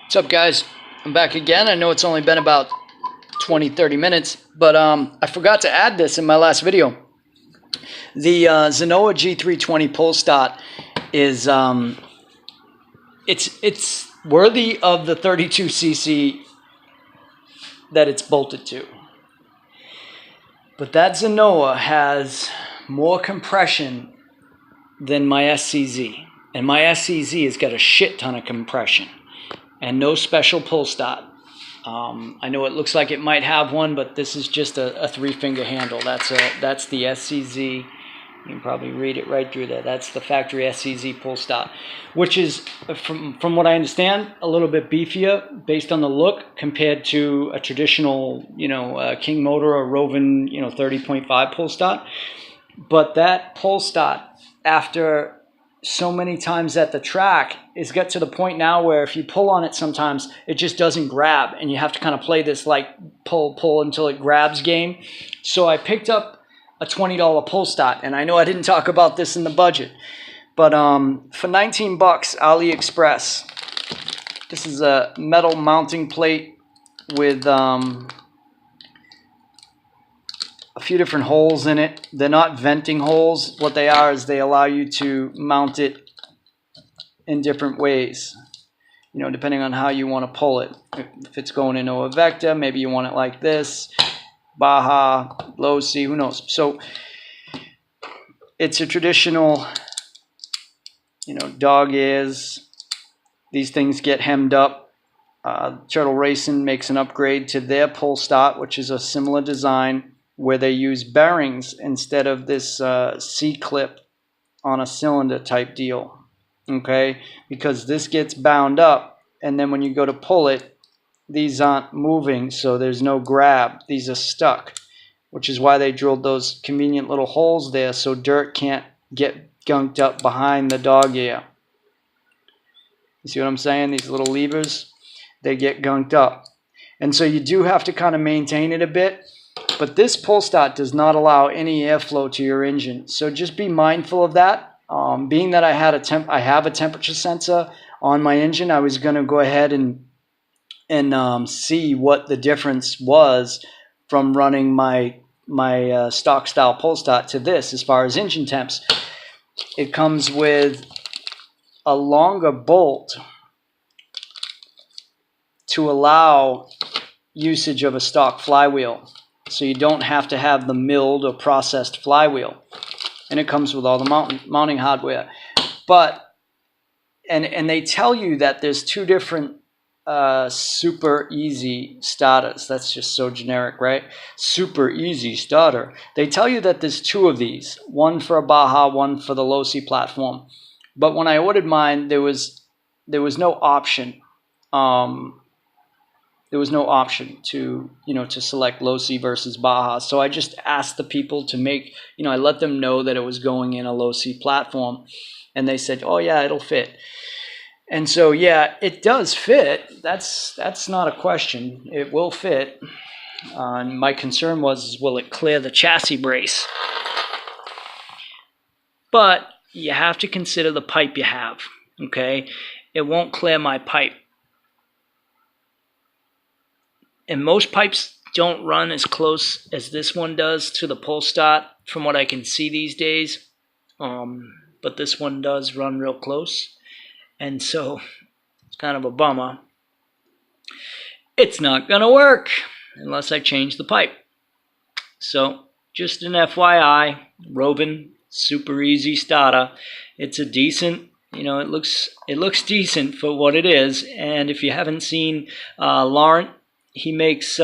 What's up, guys? I'm back again. I know it's only been about 20-30 minutes, but I forgot to add this in my last video. The Zenoa G320 Pullstart is it's worthy of the 32cc that it's bolted to. But that Zenoa has more compression than my SCZ, and my SCZ has got a shit ton of compression and no special pull start. I know it looks like it might have one, but this is just a three-finger handle. That's the SCZ. You can probably read it right through there. That's the factory SCZ pull start, which is, from what I understand, a little bit beefier based on the look compared to a traditional, King Motor or Rovan, 30.5 pull start. But that pull start, after so many times at the track, is got to the point now where if you pull on it sometimes, it just doesn't grab, and you have to kind of play this like pull until it grabs game. So I picked up a $20 pull start, and I know I didn't talk about this in the budget, but for 19 bucks, AliExpress, this is a metal mounting plate with a few different holes in it. They're not venting holes. What they are is they allow you to mount it in different ways, depending on how you want to pull it. If it's going into a vector, maybe you want it like this, Baja, Losi, who knows. So it's a traditional, dog ears. These things get hemmed up. Turtle Racing makes an upgrade to their pull start, which is a similar design, where they use bearings instead of this C-clip on a cylinder type deal, okay? Because this gets bound up, and then when you go to pull it, these aren't moving, so there's no grab. These are stuck, which is why they drilled those convenient little holes there so dirt can't get gunked up behind the dog ear. You see what I'm saying? These little levers, they get gunked up. And so you do have to kind of maintain it a bit. But this pull start does not allow any airflow to your engine, so just be mindful of that. Being that I have a temperature sensor on my engine, I was going to go ahead and see what the difference was from running my stock style pull start to this as far as engine temps. It comes with a longer bolt to allow usage of a stock flywheel. So you don't have to have the milled or processed flywheel. And it comes with all the mounting hardware. But, and they tell you that there's two different super easy starters. That's just so generic, right? Super easy starter. They tell you that there's two of these. One for a Baja, one for the Losi platform. But when I ordered mine, there was no option. There was no option to select Losi versus Baja. So I just asked the people to make, I let them know that it was going in a Losi platform, and they said, oh yeah, it'll fit. And so yeah, it does fit. That's not a question. It will fit. And my concern was, will it clear the chassis brace? But you have to consider the pipe you have, okay? It won't clear my pipe. And most pipes don't run as close as this one does to the pull start, from what I can see these days. But this one does run real close. And so it's kind of a bummer. It's not going to work unless I change the pipe. So just an FYI, Rovan, super easy starter. It's a decent, it looks decent for what it is. And if you haven't seen Laurent, he makes,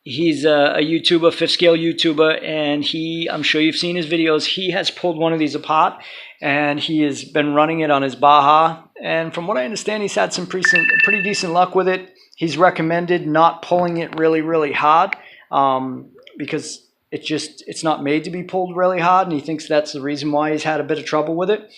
he's a YouTuber, fifth scale YouTuber, and I'm sure you've seen his videos. He has pulled one of these apart, and he has been running it on his Baja. And from what I understand, he's had some pretty decent luck with it. He's recommended not pulling it really, really hard because it's not made to be pulled really hard, and he thinks that's the reason why he's had a bit of trouble with it.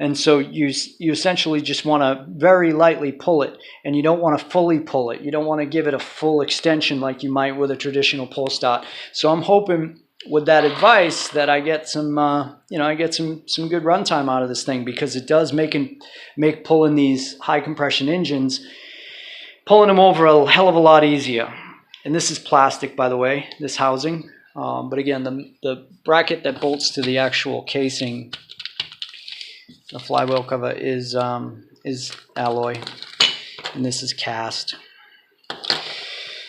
And so you essentially just want to very lightly pull it, and you don't want to fully pull it. You don't want to give it a full extension like you might with a traditional pull start. So I'm hoping with that advice that I get some, I get some good runtime out of this thing, because it does make pulling these high compression engines, pulling them over a hell of a lot easier. And this is plastic, by the way, this housing. But again, the bracket that bolts to the actual casing, the flywheel cover, is alloy, and this is cast.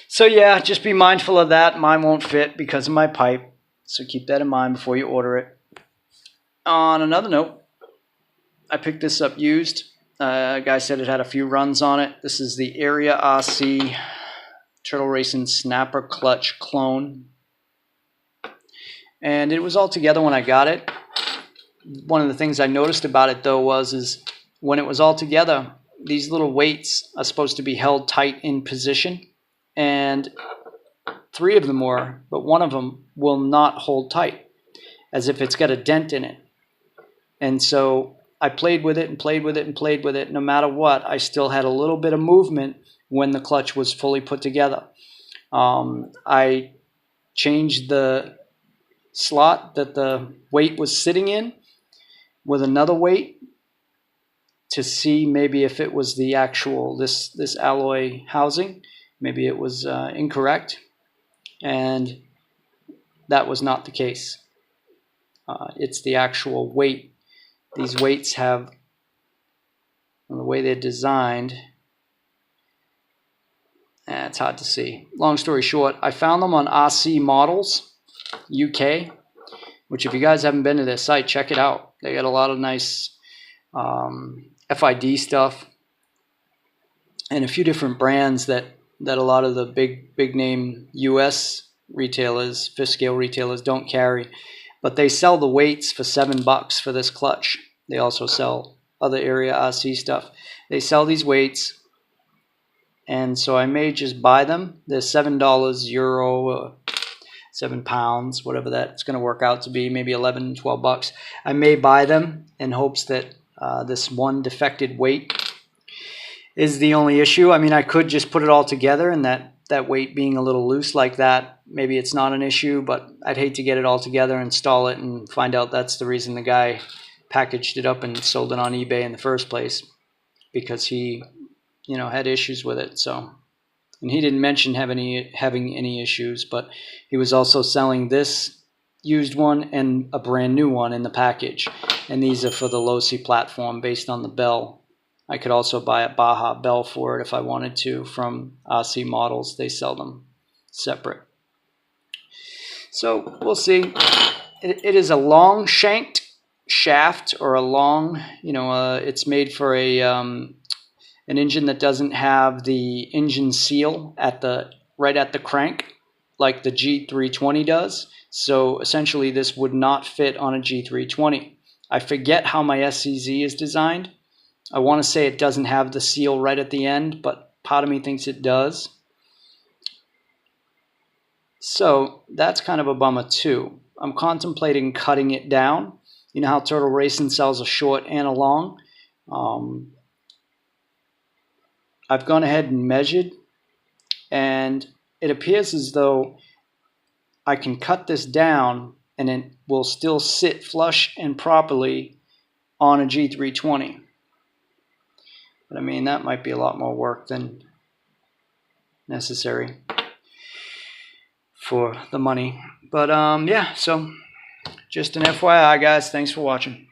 So yeah, just be mindful of that. Mine won't fit because of my pipe, so keep that in mind before you order it. On another note, I picked this up used. A guy said it had a few runs on it. This is the Area RC Turtle Racing Snapper Clutch clone. And it was all together when I got it. One of the things I noticed about it, though, is when it was all together, these little weights are supposed to be held tight in position. And 3 of them were, but one of them will not hold tight, as if it's got a dent in it. And so I played with it and played with it and played with it. No matter what, I still had a little bit of movement when the clutch was fully put together. I changed the slot that the weight was sitting in with another weight to see maybe if it was the actual this alloy housing. Maybe it was incorrect, and that was not the case. It's the actual weight. These weights have, the way they're designed, it's hard to see. Long story short, I found them on RC Models UK, which, if you guys haven't been to their site, check it out. They got a lot of nice FID stuff and a few different brands that a lot of the big name US retailers, fifth scale retailers, don't carry. But they sell the weights for $7 for this clutch. They also sell other Area RC stuff. They sell these weights, and so I may just buy them. They're $7 euro, £7, whatever that's going to work out to be, maybe 11, 12 bucks. I may buy them in hopes that this one defected weight is the only issue. I mean, I could just put it all together, and that weight being a little loose like that, maybe it's not an issue, but I'd hate to get it all together, install it, and find out that's the reason the guy packaged it up and sold it on eBay in the first place, because he, had issues with it. So, and he didn't mention having any issues, but he was also selling this used one and a brand new one in the package. And these are for the Losi platform based on the bell. I could also buy a Baja bell for it if I wanted to from RC Models. They sell them separate. So we'll see. It is a long shanked shaft, or a long, it's made for an engine that doesn't have the engine seal right at the crank like the G320 does. So essentially this would not fit on a G320. I forget how my SCZ is designed. I want to say it doesn't have the seal right at the end, but part of me thinks it does. So that's kind of a bummer too. I'm contemplating cutting it down. You know how Turtle Racing sells a short and a long? I've gone ahead and measured, and it appears as though I can cut this down and it will still sit flush and properly on a G320. But I mean, that might be a lot more work than necessary for the money. But yeah, so just an FYI, guys. Thanks for watching.